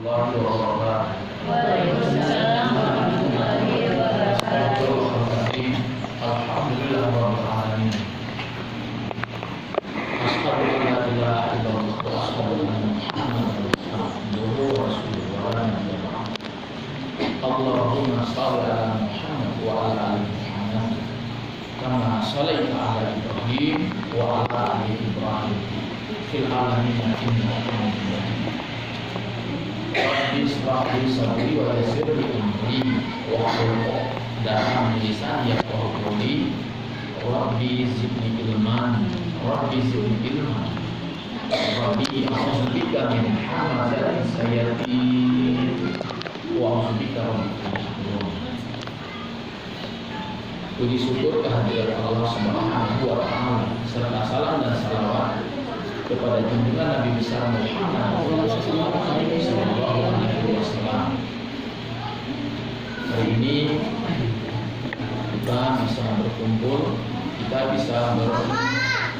wabarakatuh. Waalaikumsalam warahmatullahi wabarakatuh. Alhamdulillah rabbil alamin. Asyhadu an la ilaha illallah wa asyhadu anna Muhammadan abduhu wa rasuluhu wa la nabiyya ba'dahu. Allahumma shalli ala Muhammad wa ala ali Muhammad kama shallaita ala Ibrahim wa ala ali Ibrahim fil alamin innaka Hamidum Majid. Rabbi ishrah li sadri wa yassir li amri wahlul 'uqdatam min lisani yafqahu qawli. Rabbi zidni ilman, Rabbi zidni ilman, Rabbi a'udzubika min hamazati sayyatin wa a'udzubika rabbil. Puji syukur kehadirat Allah Subhanahu wa taala serta salam dan salawat kepada junjungan Nabi besar Muhammad sallallahu alaihi wasallam. Hari ini kita bisa berkumpul, kita bisa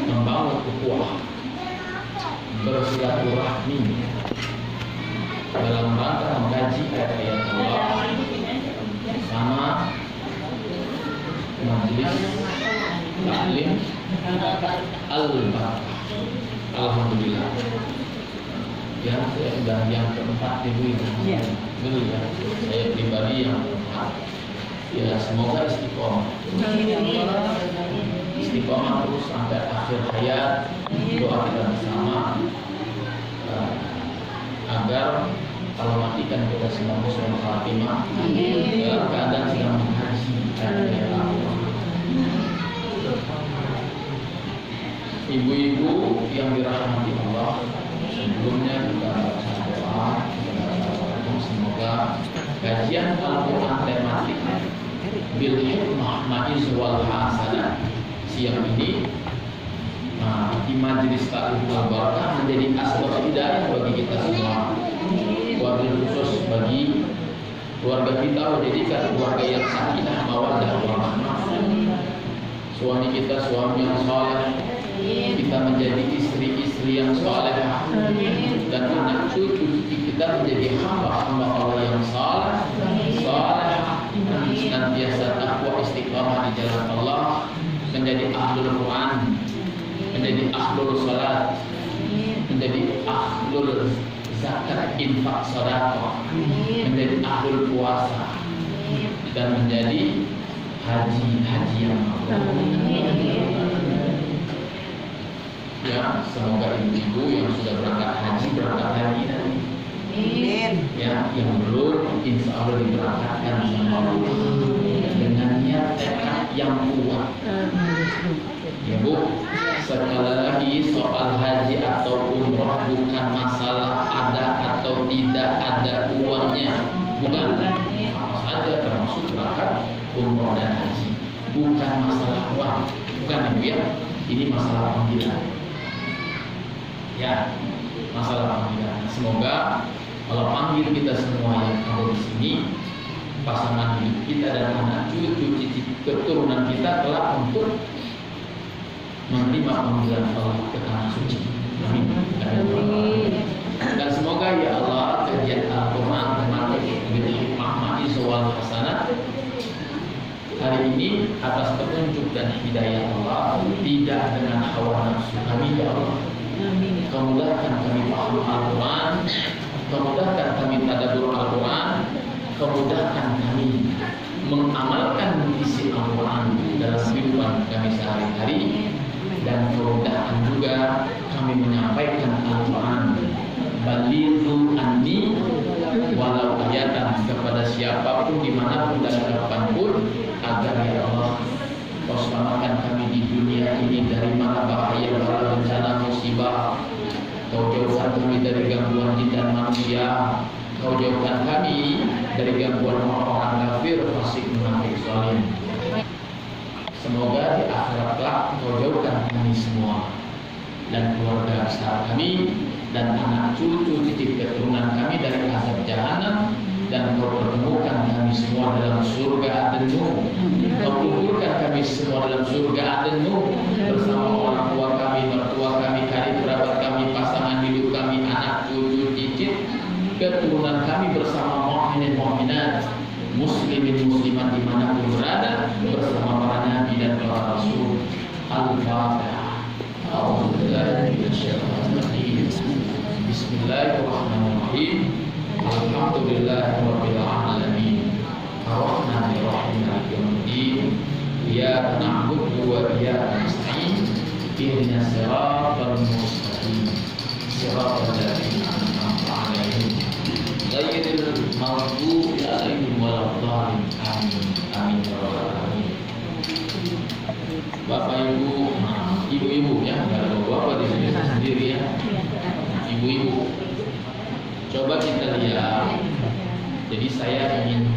membangun ukhuwah, bersilaturahmi dalam rangka mengkaji ayat-ayat Allah sama majelis taklim al-barakah. Alhamdulillah. Ya, saya sudah yang keempat ibu ini. Dulu ya, saya pribadi yang keempat. Ya, semoga istiqomah. Istiqomah terus sampai akhir hayat. Doa kita bersama agar kalau matikan kita semua husnul khatimah dalam keadaan sedang mengkaji ayat-ayat Allah. Ibu-ibu yang dirahmati Allah, sebelumnya kita baca doa, semoga kajian Al-Quran tematik bil hikmah ma'iz wal hasanah siang ini di majelis taklim al-barakah menjadi asbab hidayah bagi kita semua, wabil khusus bagi keluarga kita, menjadikan keluarga yang sakinah mawaddah warahmah. Suami kita suami yang saleh, kita menjadi istri-istri yang salehah, dan anak cucu kita menjadi hamba-hamba Allah yang saleh, senantiasa takwa istiqamah di jalan Allah, menjadi ahlul Quran, menjadi ahlul salat, menjadi ahlul zakat, infak, sedekah, menjadi ahlul puasa, dan menjadi haji yang mabrur. Ya, semoga ibu-ibu yang sudah berangkat haji nanti. Ya, yang belum insya Allah diberangkatkan sama Allah dengan niat tekad yang kuat. Ya Bu, sekali lagi soal haji atau umroh bukan masalah ada atau tidak ada uangnya, bukan. Apa saja termasuk berangkat umroh dan haji, bukan masalah uang, bukan Ibu ya. Ini masalah panggilan. Ya, masalah panggilan. Semoga Allah panggil kita semua yang ada di sini, pasangan hidup kita dan anak cucu cicit keturunan kita kelak untuk menerima panggilan Allah ke tanah suci. Amin. Dan semoga ya Allah kajian Al-Quran tematik bil hikmah ma'iz wal hasanah hari ini atas petunjuk dan hidayah Allah, tidak dengan hawa nafsu kami ya Allah. Kemudahkan kami paham Al-Quran, kemudahkan kami tadabbur Al-Quran, kemudahkan kami mengamalkan isi Al-Quran dalam kehidupan kami sehari-hari, dan kemudahkan juga kami menyampaikan Al-Quran balighu anni walau ayatan kepada siapapun dimanapun dan kapanpun, agar ya Allah Kau selamatkan kami di dunia ini dari mara bahaya, bala bencana, musibah. Kau jauhkan kami dari gangguan jin dan manusia. Kau jauhkan kami dari gangguan orang-orang kafir, fasik, munafik, zalim. Semoga di akhirat kelak Kau jauhkan kami semua dan keluarga besar kami dan anak cucu cicit keturunan kami dari azab jahanam, dan Kau pertemukan kami semua dalam surga Adn-Mu. Kau kumpulkan kami semua dalam surga Adn-Mu bersama orang tua kami, mertua kami, karib kerabat kami, pasangan hidup kami, anak cucu cicit keturunan kami bersama mukminin mukminat, muslimin muslimat dimanapun berada bersama para nabi dan para rasul. Al-Fatihah. Bismillahirrahmanirrahim. Alhamdulillahirabbil alamin. Ar-Rahmanir-Rahim. Maliki yaumiddin. Iyyaka na'budu wa iyyaka nasta'in. Ihdinas siratal mustaqim. Siratal ladzina an'amta 'alaihim ghairil maghdubi 'alaihim waladdallin. Amin. Amin ya rabbal alamin. Bapak Ibu, ibu-ibu ya, nggak ada bapak di sini sendiri ya. Ibu-ibu, coba kita lihat. Jadi saya ingin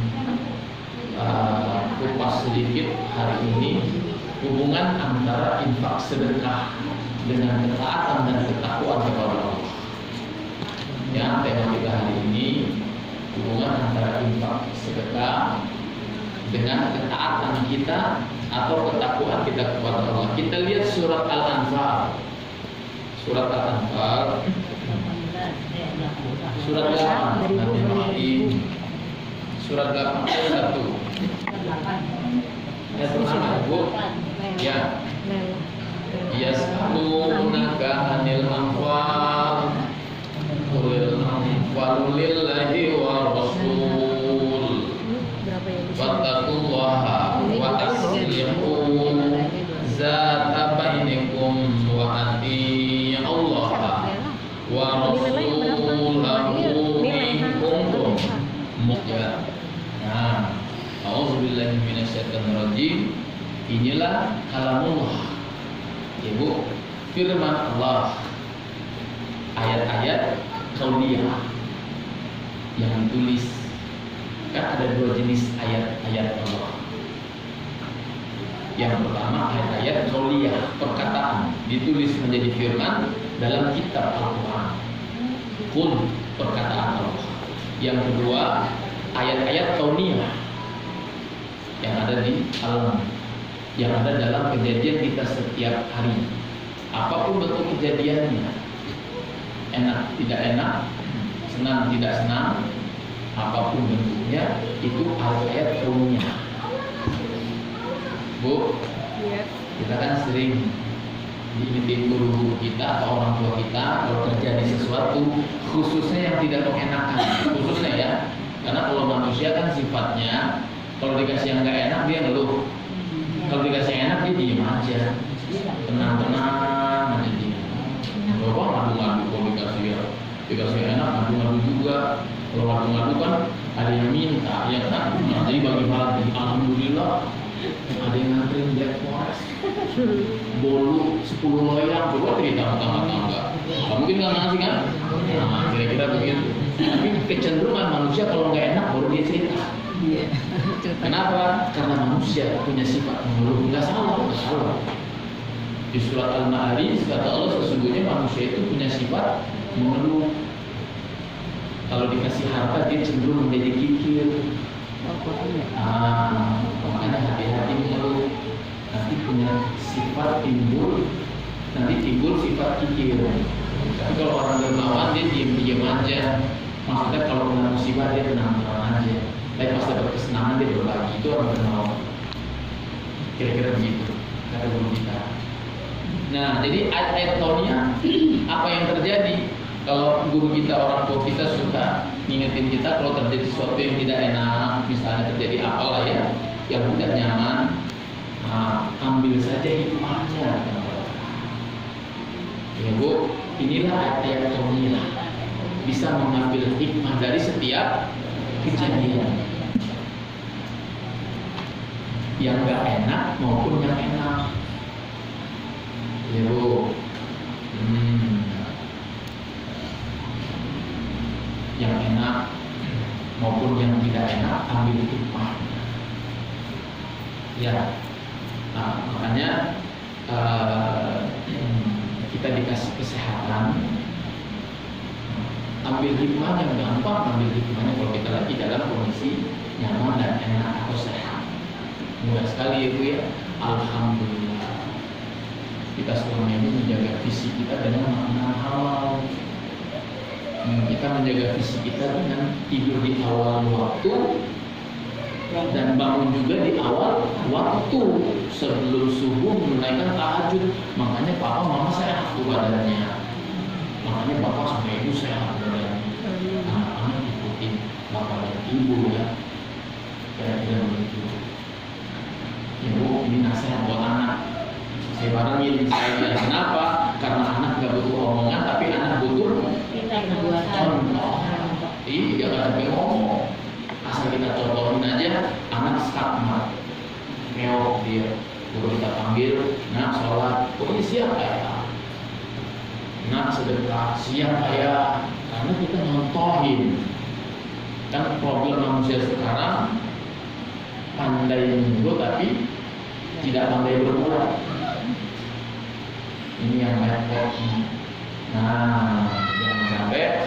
kupas sedikit hari ini hubungan antara infak sedekah dengan ketaatan dan ketakwaan kepada Allah. Ya, tema kita hari ini hubungan antara infak sedekah dengan ketaatan kita atau ketakwaan kita kepada Allah. Kita lihat surat Al-Anfal. Surat Al-Anfal. Surat 8. Surat 8 ayat 1. Ayat pertama, Bu. Ya. Yas'alunaka 'anil anfal. Qul anfalu lillahi wa rasul. Wattaqullaha wa aslihu zata bainikum wa ati'ullaha wa rasulahu in kuntum mu'minin. Nah, a'udzubillahi minasyaitonir rajim. Inilah kalamullah. Ibu, firman Allah. Ayat-ayat qauliyah yang ditulis. Kan ada dua jenis ayat-ayat Allah. Yang pertama ayat-ayat qauliyah, perkataan, ditulis menjadi firman dalam kitab Al-Quran. Qul, perkataan Allah. Yang kedua ayat-ayat kauniyah yang ada di alam, yang ada dalam kejadian kita setiap hari. Apapun bentuk kejadiannya, enak tidak enak, senang tidak senang, apapun bentuknya, itu ayat-ayat kauniyah. Bu, kita kan sering diingetin guru kita atau orang tua kita kalau terjadi sesuatu, khususnya yang tidak mengenakan, khususnya ya, karena kalau manusia kan sifatnya kalau dikasih yang nggak enak dia ngeluh, kalau dikasih yang enak dia diem aja, tenang-tenang aja dia. Coba ngadu-ngadu, kalau dikasih enak ngadu-ngadu juga. Kalau ngadu-ngadu kan ada yang minta, ya kan? Nah, jadi bagi para alhamdulillah ada yang nganterin Black Forest, bolu 10 loyang, coba cerita tangga-tangga. Gak mungkin nggak ngasih kan? Nah, kira-kira begitu. Tapi kecenderungan manusia kalau nggak enak baru dia cerita. Kenapa? Karena manusia punya sifat mengeluh. Nggak salah. Di surat Al-Ma'arij kata Allah, sesungguhnya manusia itu punya sifat mengeluh. Kalau dikasih harta dia cenderung menjadi kikir. Makanya hati-hati mengeluh. Nanti punya sifat timbul sifat kikir. Tapi kalau orang dermawan dia diam-diam aja. Maksudnya kalau kena musibah dia tenang-tenang aja. Tapi pas dapat kesenangan dia berbagi. Itu orang dermawan. Kira-kira begitu kata guru kita. Nah, jadi ayat-ayat tahunnya apa yang terjadi? Kalau guru kita, orang tua kita suka ngingetin kita kalau terjadi sesuatu yang tidak enak, misalnya terjadi apalah ya, yang tidak nyaman, ambil saja hikmahnya. Ya Bu, inilah ayat kauniyah, bisa mengambil hikmah dari setiap kejadian, yang nggak enak maupun yang enak. Ya Bu, yang enak maupun yang tidak enak, ambil hikmah. Ya, makanya kita dikasih kesehatan, ambil hikmahnya. Gampang ambil hikmahnya kalau kita lagi dalam kondisi nyaman dan enak atau sehat. Mudah sekali ya Bu ya. Alhamdulillah kita selama ini menjaga fisik kita dengan makanan halal. Kita menjaga fisik kita dengan tidur di awal waktu dan bangun juga di awal waktu sebelum subuh menunaikan tahajud. Makanya papa mama sehat tuh badannya, makanya bapak sama ibu sehat badannya. Anak-anak ikutin bapak dan ibu ya, kira-kira begitu. Ibu, ini nasihat buat anak. Saya barengin saya. Kenapa? Karena anak gak butuh omongan, tapi anak butuh contoh. Iya, gak ada ngomong. Asal kita contohin aja, anak skakmat, meok dia. Kalau kita panggil, nak sholat, ini siap ya? Nak sedekah, siap ya? Karena kita nyontohin. Kan problem manusia sekarang pandai menyuruh tapi tidak pandai berbuat. Ini yang repot. Nah, jangan sampai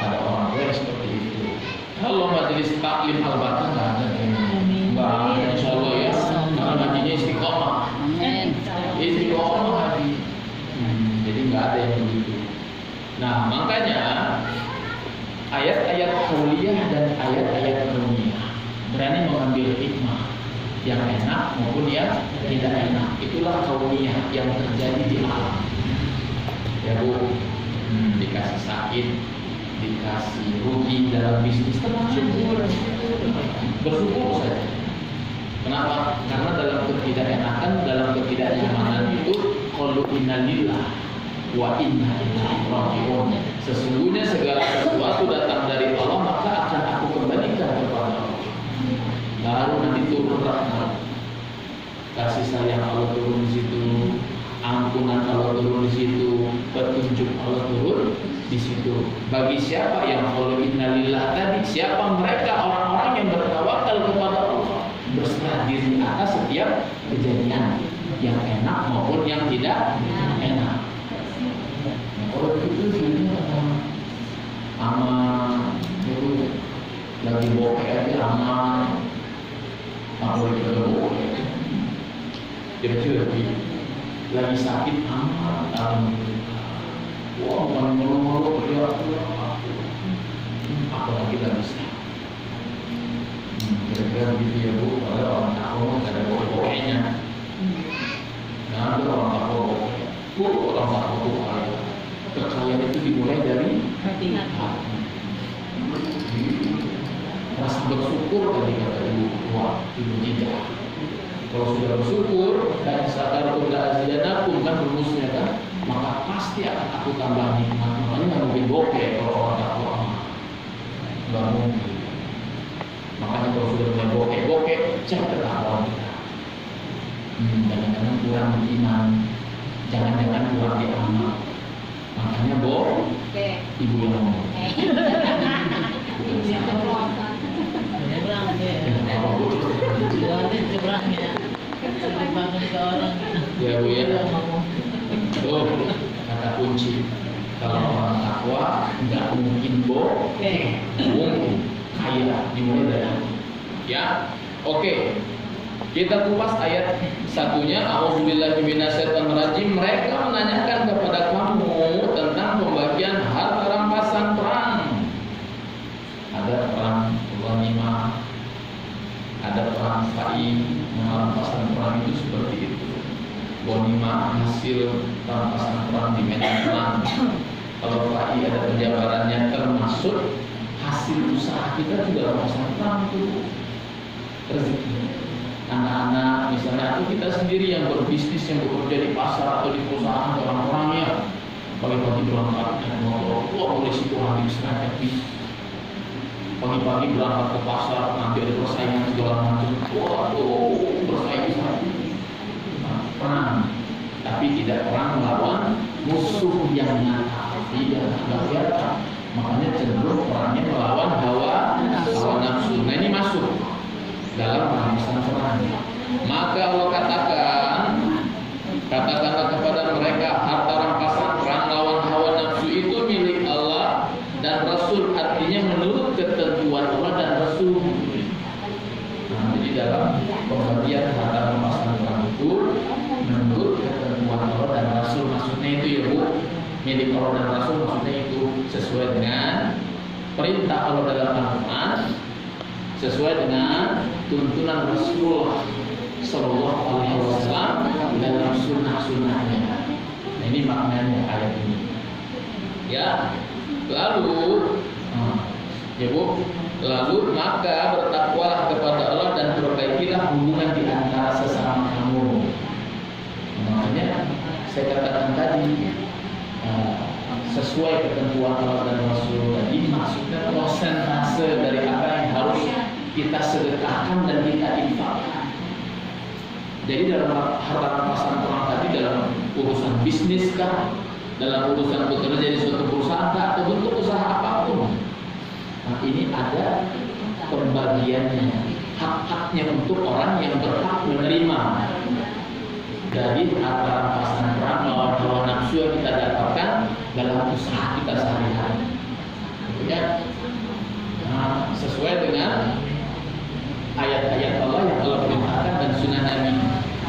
ada orang tua yang seperti itu. Kalau majelis taklim al-Baqarah nggak ada ini, mbak, insya Allah ya. Karena ngajinya istiqomah. Istiqomah ngaji. Jadi nggak ada yang begitu. Nah, makanya ayat-ayat qauliyah dan ayat-ayat kauniyah berani mengambil hikmah yang enak maupun yang tidak enak. Itulah kauniyah yang terjadi di alam. Ya Bu, dikasih sakit, dikasih rugi dalam bisnis, bersyukur saja. Kenapa? Karena dalam ketidakenakan, dalam ketidaknyamanan itu qalu inna lillah wa inna ilaihi raji'un. Sesungguhnya segala sesuatu datang dari Allah, maka akan aku kembalikan kepada Allah. Baru nanti turun rahmat, kasih sayang Allah turun di situ, ampunan Allah turun di situ, petunjuk Allah turun di situ. Bagi siapa yang qalu inna lillah tadi, siapa mereka orang-orang yang bertawakal kepada Allah, berserah diri atas setiap kejadian yang enak maupun yang tidak enak. Kalau itu sebenarnya aman, itu lagi bokeh aja aman, aku juga bokeh, jadi lagi sakit aman, alhamdulillah. Wah, bukan melulu kerja, apalagi lagi sakit. Kira-kira begitu ya Bu. Kalau orang tahu nggak ada bokeh-bokehnya. Nah, ada orang tahu bokeh. Bu, orang tahu tuh kaya. Kekayaan itu dimulai dari hati. Rasa bersyukur tadi kata Ibu tua, Ibu Jida. Kalau sudah bersyukur dan sadar udah aziyanakum kan rumusnya kan, maka pasti akan aku tambah nikmat. Makanya nggak mungkin bokeh kalau orang tahu nggak mungkin. Makanya kalau sudah mulai bokeh, cek ketahuan kita. Jangan-jangan kurang beriman, jangan-jangan kurang diamal. Makanya ibu yang ngomong. Ya Bu ya. Tuh kata kunci. Kalau orang takwa nggak mungkin mungkin kaya dimulai dari ya. Oke. Kita kupas ayat satunya. A'udzubillahi minasyaitonirrajim. Mereka menanyakan kepada kamu tentang pembagian harta rampasan perang. Ada perang ghanimah, ada perang fa'i. Rampasan perang itu seperti itu. Ghanimah hasil rampasan perang di medan perang. Kalau fa'i ada penjabarannya, termasuk hasil usaha kita juga rampasan perang itu. Rezeki anak-anak misalnya, atau kita sendiri yang berbisnis, yang bekerja di pasar atau di perusahaan orang-orang ya pagi-pagi berangkat naik motor, wah boleh situ habis serempet bis. Pagi-pagi berangkat ke pasar, nanti ada persaingan segala macam, waduh bersaing saja. Nah, perang, tapi tidak perang melawan musuh yang nyata, tidak kelihatan. Makanya cenderung perangnya melawan hawa nafsu. Nah ini masuk dalam rampasan perang. Maka Allah katakanlah kepada mereka, harta rampasan perang lawan hawa nafsu itu milik Allah dan Rasul, artinya menurut ketentuan Allah dan Rasul. Nah, jadi dalam pembagian harta rampasan perang itu menurut ketentuan Allah dan Rasul, maksudnya itu ya Bu, milik Allah dan Rasul, maksudnya itu sesuai dengan perintah Allah dalam Al-Quran, sesuai dengan tuntunan Rasulullah Sallallahu Alaihi Wasallam dalam sunnah-sunnahnya. Nah, ini maknanya ayat ini. Ya, lalu, ya Bu, lalu maka bertakwalah kepada Allah dan perbaikilah hubungan di antara sesama kamu. Makanya saya katakan tadi, sesuai ketentuan Allah dan Rasul tadi, maksudnya prosentase dari apa yang harus kita sedekahkan dan kita infakkan. Jadi dalam harta rampasan orang tadi, dalam urusan bisnis kah, dalam urusan bekerja di suatu perusahaan kah, atau bentuk usaha apapun, nah ini ada pembagiannya, hak-haknya untuk orang yang berhak menerima dari harta rampasan perang melawan hawa nafsu yang kita dapatkan dalam usaha kita sehari-hari. Ya, nah, sesuai dengan ayat-ayat Allah yang Allah perintahkan dan sunnah Nabi.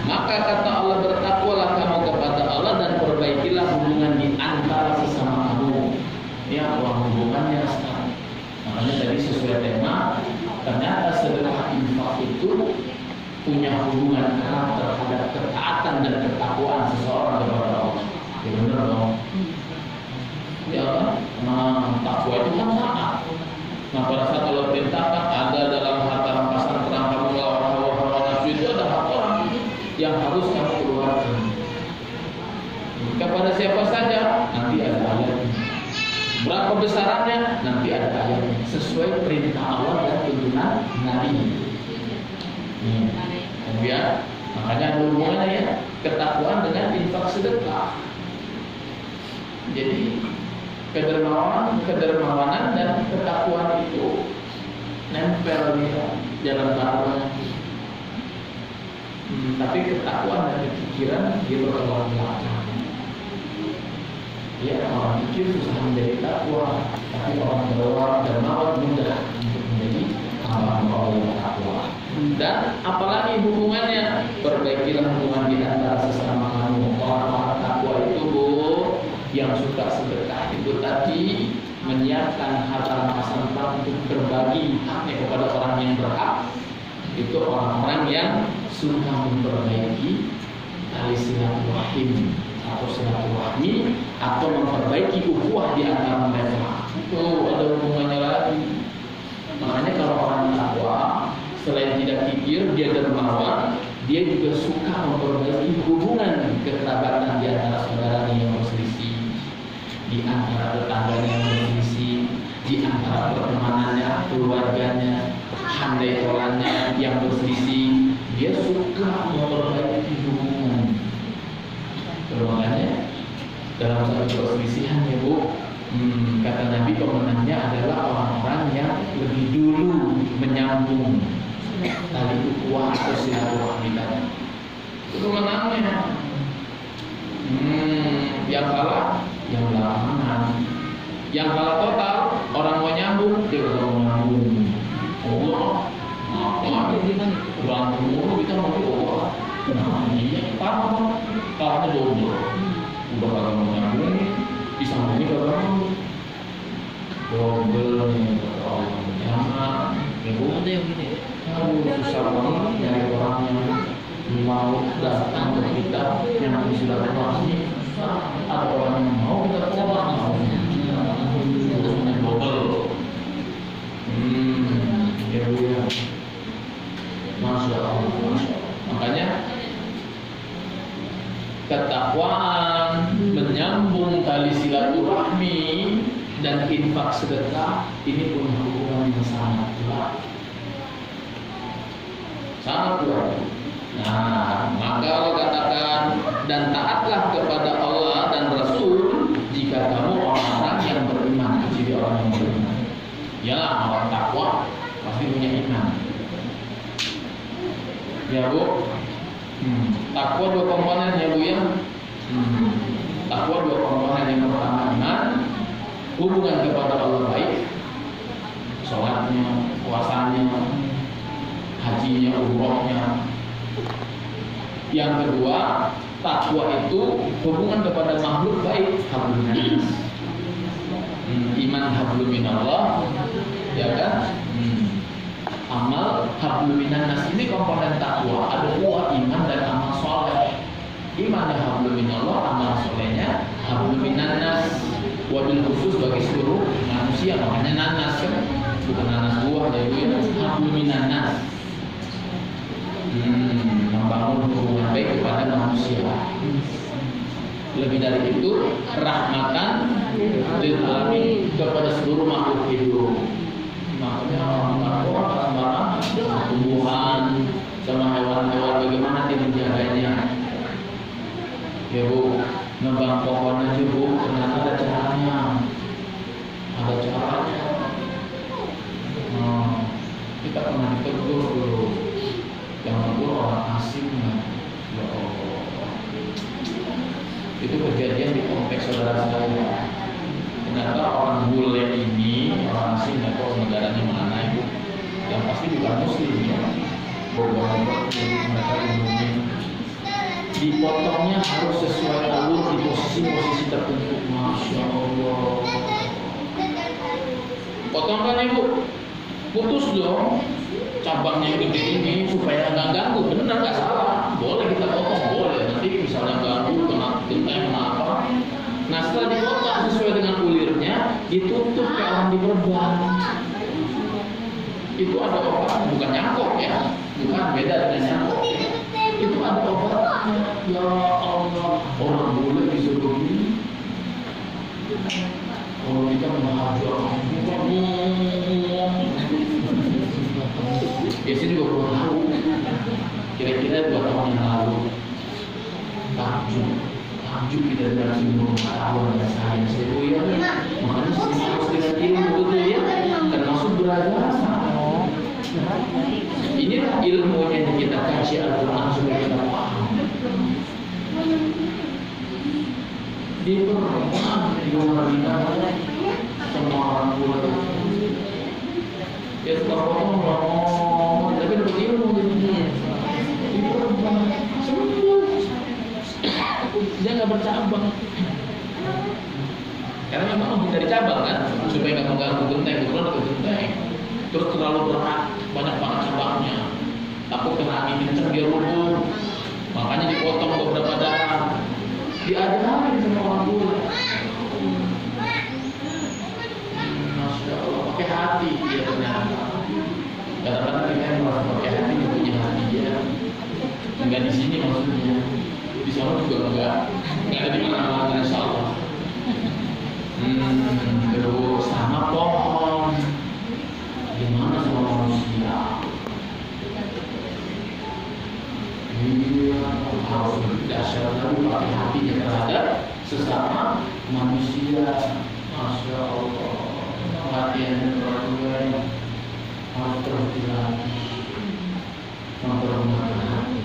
Maka kata Allah, bertakwalah kamu kepada Allah dan perbaikilah hubungan di antara sesama kamu. Ini apa hubungannya sekarang? Makanya tadi sesuai tema, ternyata sedekah infak itu punya hubungan erat terhadap ketaatan dan ketakwaan seseorang kepada Allah. Ya benar dong. Ya kan? Nah, takwa itu kan sama. Nah, pada saat Allah perintahkan ada dalam harta rampasan perang kamu melawan hawa nafsu, itu ada hak orang yang harus kamu keluarkan. Kepada siapa saja nanti ada ayatnya. Berapa besarannya nanti ada ayatnya. Sesuai perintah Allah dan tuntunan Nabi. Kemudian makanya ada hubungannya ya, ketakwaan dengan infak sedekah. Jadi kedermawanan dan ketakwaan itu nempel di jalan bareng. Tapi ketakwaan dan kepikiran dia berkembang belakang. Ya, orang pikir susah menjadi takwa, tapi orang berdoa dermawan mudah untuk menjadi hamba Allah yang takwa. Dan apalagi hubungannya, perbaikilah hubungan di antara sesama kamu. Orang-orang takwa itu Bu, yang suka sedekah itu tadi menyiapkan harta rampasan untuk berbagi haknya kepada orang yang berhak. Itu orang-orang yang suka memperbaiki tali silaturahim atau silaturahmi, atau memperbaiki ukhuwah di antara mereka. Itu ada hubungannya lagi. Makanya kalau orang takwa, selain tidak kikir, dia dermawan, dia juga suka memperbaiki hubungan kekerabatan di antara saudaranya yang berselisih, di antara tetangganya yang berselisih, di antara pertemanannya, keluarganya, handai tolannya yang berselisih. Dia suka memperbaiki hubungan. Makanya dalam satu perselisihan ya Bu, kata Nabi, pemenangnya adalah orang-orang yang lebih dulu menyambung tali ukhuwah atau silaturahmi tadi. Itu menangnya. Yang kalah yang belakangan. Yang kalah total, orang mau nyambung dia udah mau nyambung. Allah, apa kurang mulu kita mau Allah. Nah, ini paham, kalahnya double. Udah kalau mau nyambung, disambungin ke orang double nih Allah. Jangan, ada yang gini. Susah banget nyari orang yang mau datang ke kita yang sudah terpahami. Ada orang yang mau kita tolak, double. Ya, Masya Allah, Masya Allah. Makanya ketakwaan, menyambung tali silaturahmi dan infak sedekah ini punya hubungan yang sangat kuat. Sangat kuat. Nah, maka Allah katakan, dan taatlah kepada Allah dan Rasul jika kamu orang-orang yang beriman. Jadi orang yang beriman, ya orang takwa pasti punya iman. Ya Bu, takwa dua komponen ya Bu ya. Takwa dua komponen. Yang pertama iman, hubungan kepada Allah baik, sholatnya, puasanya, hajinya, umrohnya. Yang kedua takwa itu hubungan kepada makhluk baik hablum minannas. Iman hablum minallah, ya kan? Amal hablum minannas ini komponen takwa. Ada dua, iman dan amal soleh. Iman dan hablum minallah, amal solehnya hablum minannas. Wabil khusus bagi seluruh manusia, makanya nanas kan, bukan nanas buah ya itu ya, hablum minannas. Membangun hubungan baik kepada manusia. Lebih dari itu, rahmatan lil alamin, kepada seluruh makhluk hidup. Makanya orang marah sama tumbuhan, sama hewan-hewan, bagaimana dia menjaganya? Ya Bu, nebang pohon aja Bu, ternyata ada caranya. Ada caranya. Kita pernah ditegur dulu. Yang tegur orang asing, ya Allah. Itu kejadian di kompleks saudara saya. Ternyata orang bule ini, orang asing, nggak tahu negaranya mana itu, yang pasti bukan muslim ya. Beberapa mereka umumnya dipotongnya harus sesuai alur di posisi tertentu. Masya Allah. Potongkan ibu, putus dong cabangnya yang gede ini supaya nggak ganggu. Benar nggak salah? Boleh kita potong, boleh. Nanti misalnya ganggu, kena genteng, kena apa. Nah setelah dipotong sesuai dengan ulirnya, ditutup kayak orang diperban. Itu ada obat, bukan nyangkok ya, bukan, beda dengan nyangkok. Itu ada obatnya. Ya Allah, orang boleh bisa begini. Kalau kita menghajar, biasanya juga belum tahu. Kira-kira 2 tahun yang lalu, takjub kita dengar semua pengetahuan dan sains itu ya. Makanya semua harus dengan ilmu betul ya, termasuk beragama. Inilah ilmunya yang kita kaji Al-Quran supaya kita paham. Di perempuan di luar semua orang tua ya suka ngomong, tapi dapat ilmu jadinya. Di perempuan sembuh, dia nggak bercabang. Karena memang menghindari cabang kan, supaya nggak mengganggu genteng, kebetulan ada genteng. Terus terlalu berat, banyak banget cabangnya. Takut kena angin kencang dia rubuh. Makanya dipotong beberapa daerah. Diajarin sama orang tua. Masya Allah, pakai hati dia ternyata. Kadang-kadang kita yang merasa pakai hati, dia punya hati dia. Enggak di sini maksudnya. Di sana juga enggak ada di mana-mana insya Allah. Terus sama pohon. Gimana sama manusia? Iya, harus berdasar lalu pakai hatinya terhadap sesama manusia. Masya Allah, perhatian berdua harus terus dilatih, memperhatikan hati.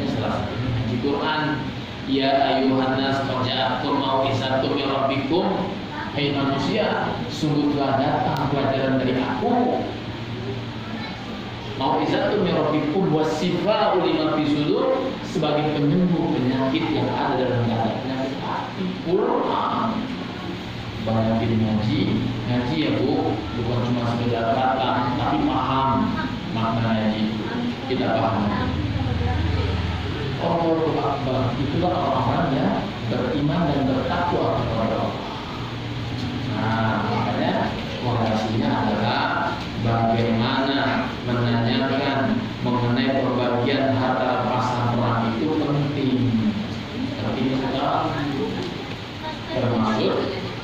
Ini salah satunya ngaji Quran. Ya ayuhan nas qad ja'akum mau'izatun min rabbikum. Hai manusia, sungguh telah datang pelajaran dari aku. Mau'izatun min rabbikum wasifa'u lima fi sudur, sebagai penyembuh penyakit yang ada dalam dada, penyakit hati. Quran. Banyakin ngaji ya Bu, bukan cuma sekedar kata, tapi paham makna ngaji. Kita paham. Allahu Akbar, itulah orang-orang yang beriman dan bertakwa kepada Allah. Nah, makanya korelasinya adalah bagaimana menanyakan mengenai pembagian harta rampasan perang itu penting sekali. Termasuk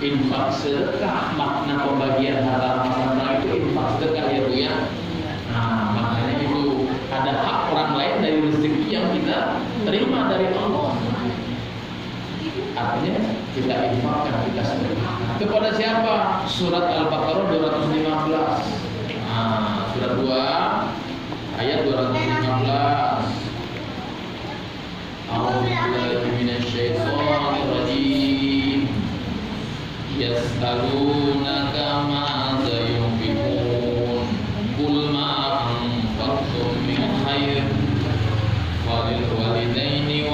infak sedekah. Makna pembagian harta rampasan perang itu infak sedekah ya Bu ya. Nah, makanya itu ada hak orang lain dari rezeki yang kita terima dari Allah. Artinya kita infakkan, kita sedekahkan. Kepada siapa? Surat Al-Baqarah 215. Nah, surat 2 ayat 215. A'udzubillahi minasyaitonir rajim. Yas'alunaka ma'adza yunfiqun. Qul ma anfaqtum min khair falil walidaini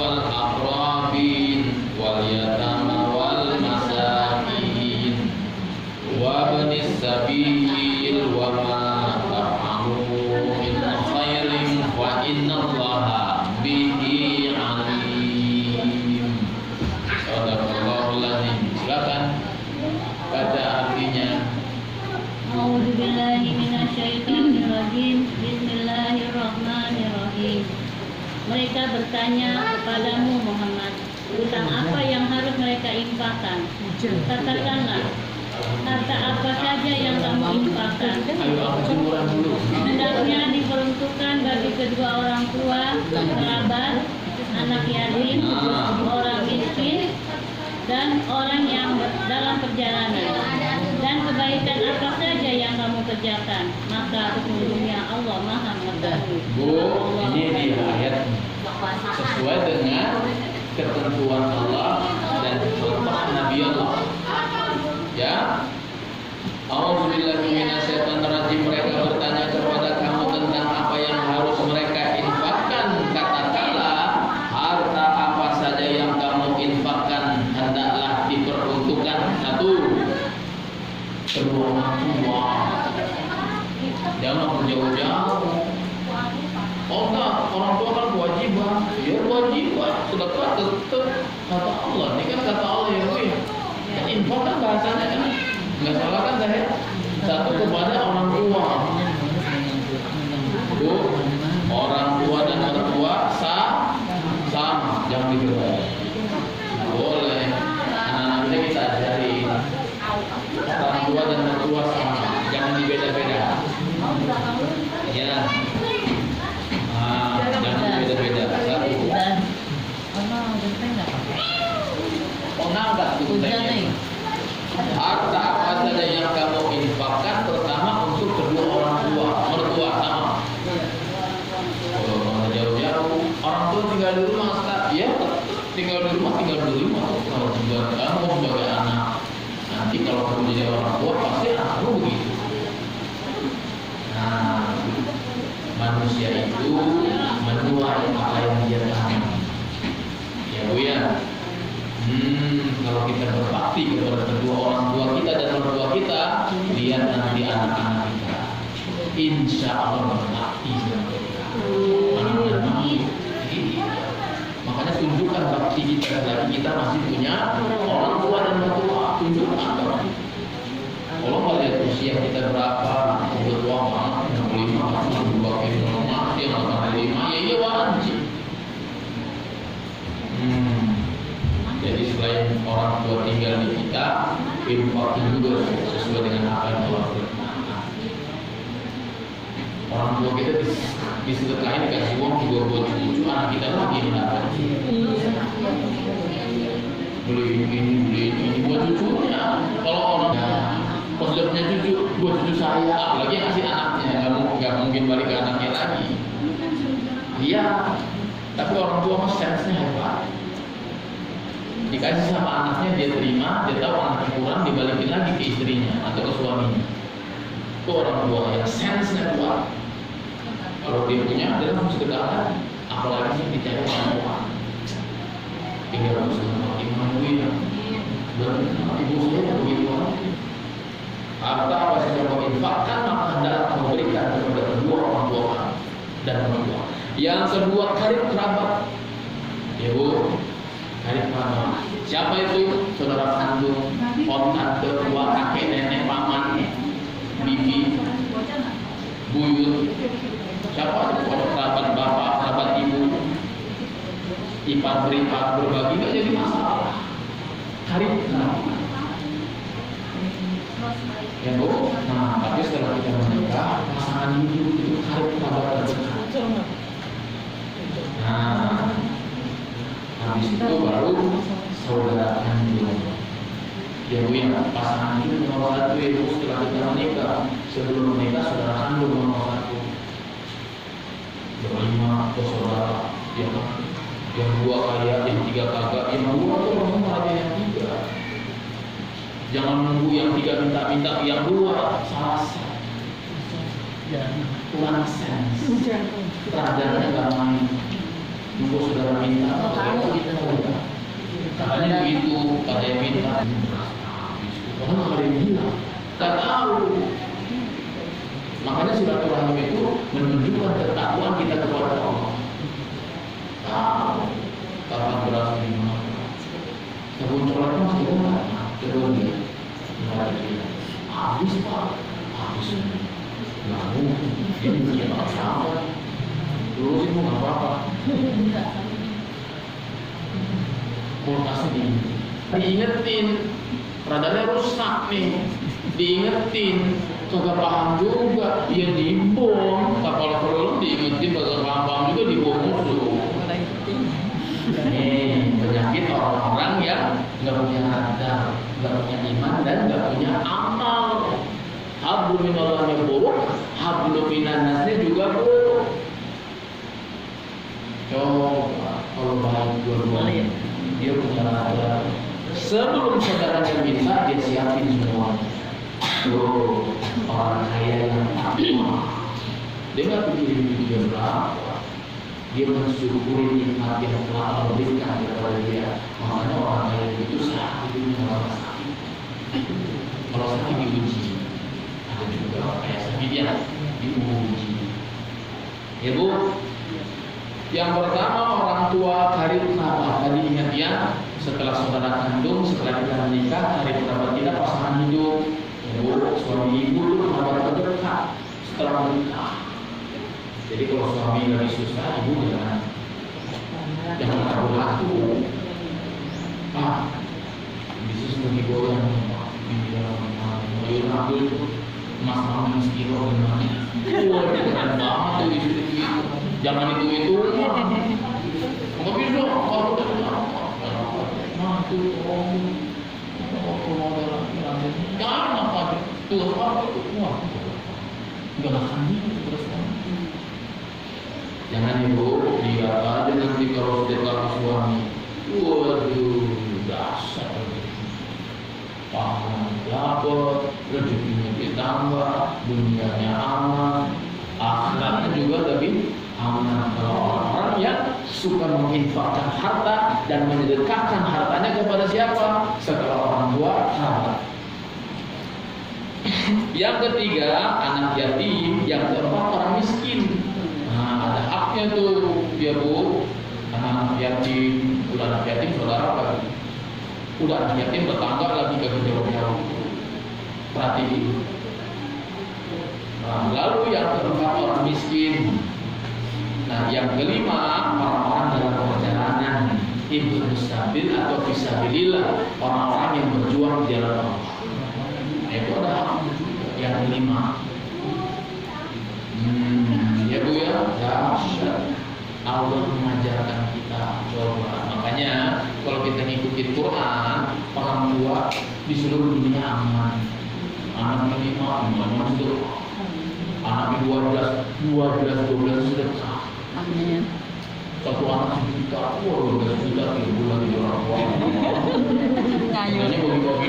A'udzu billahi minasyaitonir rajim. Bismillahirrahmanirrahim. Mereka bertanya kepadamu Muhammad tentang apa yang harus mereka infakkan. Katakanlah, harta apa saja yang kamu infakkan hendaknya diperuntukkan bagi kedua orang tua, kerabat, anak yatim, orang miskin, dan orang yang dalam perjalanan. Dan kebaikan apa saja yang kamu kerjakan, maka sesungguhnya Allah Maha mengetahui. Bu, ini di ayat sesuai dengan ketentuan Allah dan contoh Nabi Allah. Ya. A'udzubillahi minasyaitonirrajim. Mereka bertanya kepada kamu tentang apa yang harus mereka infakkan. Katakanlah, harta apa saja yang kamu infakkan hendaklah diperuntukkan satu, kedua orang tua. Jangan berjauh-jauh. Oh enggak, orang tua kan kewajiban. Ya kewajiban, sedekah tetap kata Allah. Ini kan kata Allah ya Bu. Kan infak kan bahasanya kan nggak salah kan saya. Satu kepada orang tua. Bu, orang tua dan mertua sama, jangan dibedakan. Boleh. Anak-anak kita ajari. Orang tua dan mertua sama, jangan dibeda-bedakan. Ya. Jangan beda-beda. Pengangkat tujuannya. Harta apa saja yang kamu infakkan, pertama untuk kedua orang tua, mertua sama. Kalau jauh-jauh, orang tua tinggal di rumah, ya tinggal di rumah. Kalau buat kamu sebagai anak, nanti kalau kamu jadi orang tua pasti anakmu begitu. Nah, manusia itu menuai apa yang dia tanam. Ya Bu ya. Kalau kita berbakti kepada kedua orang tua kita dan mertua kita, lihat nanti anak-anak kita, insya Allah berbakti dengan mereka. Makanya tunjukkan bakti kita lagi, kita masih punya orang tua dan mertua. Tunjukkan bakti. Kalau melihat usia kita berapa, udah tua banget, 65, 62, dia 85, ya iya wajib. Jadi selain orang tua tinggal di kita, infakkan juga sesuai dengan apa yang Allah berkenan. Orang tua kita disedekahin dikasih uang juga buat cucu, anak kita lagi mendapat. Beli ini buat cucunya. Kalau orang pas sudah punya cucu, buat cucu saya, apalagi yang kasih anaknya, nggak mungkin balik ke anaknya lagi. Iya, tapi orang tua mas sense-nya hebat. Dikasih sama anaknya, dia terima, dia tahu anaknya kurang, dibalikin lagi ke istrinya atau ke suaminya. Itu orang tua yang sense-nya kuat. Kalau dia punya, dia langsung sedekah. Apalagi sih dicari orang tua. Tinggal harus ibu ya. Ibu saya begitu orang. Harta apa saja kau infakkan, maka hendaklah kau berikan kepada kedua orang tua dan mertua. Yang kedua, karib kerabat. Ya Bu, karib kerabat. Siapa itu? Saudara kandung, om, tante, tua, kakek, nenek, paman, bibi, buyut. Siapa itu? Kerabat bapak, kerabat ibu, ipar beripat, berbagi, nggak jadi masalah. Karib kerabat. Ya Bu, nah tapi setelah kita menikah, pasangan hidup itu karib kerabat terdekat. Nah, habis itu baru saudara kandung. Ya Bu ya, pasangan hidup nomor satu itu setelah kita menikah. Sebelum menikah saudara kandung nomor satu. Berlima saudara, yang dua kaya, yang tiga kagak, yang dua tuh langsung aja yang tiga. Jangan nunggu yang tiga minta yang dua salah. Kurang sense. Pelajarannya nggak main. Nunggu saudara minta. Katanya begitu, katanya minta. Orang nggak ada yang bilang. Nggak tahu. Makanya silaturahim itu menunjukkan ketakwaan kita kepada Allah. Tahu kapan berasal di mana. Kebun coklat masih ada. Kebun dia. Habis Pak. habis nggak mungkin ini punya apa dulu sih mau nggak apa-apa kulkasnya diingetin radarnya rusak nih diingetin kagak paham juga dia dibom kapal perlu diingetin kagak paham juga dibom musuh. Nih penyakit orang-orang yang nggak punya radar, nggak punya iman dan nggak punya amal. Hablum minallahnya buruk, hablum minannasnya juga buruk. Coba kalau baik dua-duanya dia punya radar. Sebelum saudaranya minta dia siapin semua. Tuh orang kaya yang takwa, dia nggak pikirin dia berapa. Dia mensyukuri nikmat yang telah Allah berikan kepada dia. Makanya orang kaya itu saat hidupnya orang sakit. Kalau sakit diuji, ada juga orang kaya sakit dia diuji. Ya Bu, yang pertama orang tua karib kerabat. Tadi ingat ya, setelah saudara kandung, setelah kita menikah, karib kerabat kita pasangan hidup. Ya Bu, suami ibu itu kerabat terdekat setelah menikah. Jadi kalau suami lagi susah, ibu jangan taruh hati. Bisa seperti goyang di dalam mobil aku itu mas mama sekilo gimana? Wah, keren banget tuh itu. Jangan itu. Nggak bisa. Kalau udah mati om, kalau ada laki-laki, jangan apa tuh apa itu wah, nggak akan terus. Jangan ibu, lihat aja nanti kalau sudah suami. Waduh, dasar pahala dapat, rezekinya ditambah, dunianya aman, akhiratnya juga lebih aman. Kalau orang-orang yang suka menginfakkan harta dan menyedekahkan hartanya kepada siapa? Setelah orang tua, kerabat. Yang ketiga, anak yatim. Yang keempat, orang miskin. Ada haknya tuh ya Bu, anak yatim, udah anak yatim saudara lagi, udah anak yatim tetangga lagi ke jauh-jauh, perhatiin. Nah, lalu yang keempat orang miskin. Nah, yang kelima orang-orang dalam perjalanan, ibnu sabil atau fisabilillah, orang-orang yang berjuang di jalan Allah. Nah, itu ada haknya juga. Yang kelima. Ya Bu ya, dahsyat. Allah mengajarkan kita coba. Makanya kalau kita ngikutin Quran, orang tua di seluruh dunia aman. Anak kelima, aman sudah. Anak 12 sudah sah. Amin. Satu anak sejuta, 12 juta 3 bulan di orang tua. Makanya bagi-bagi duit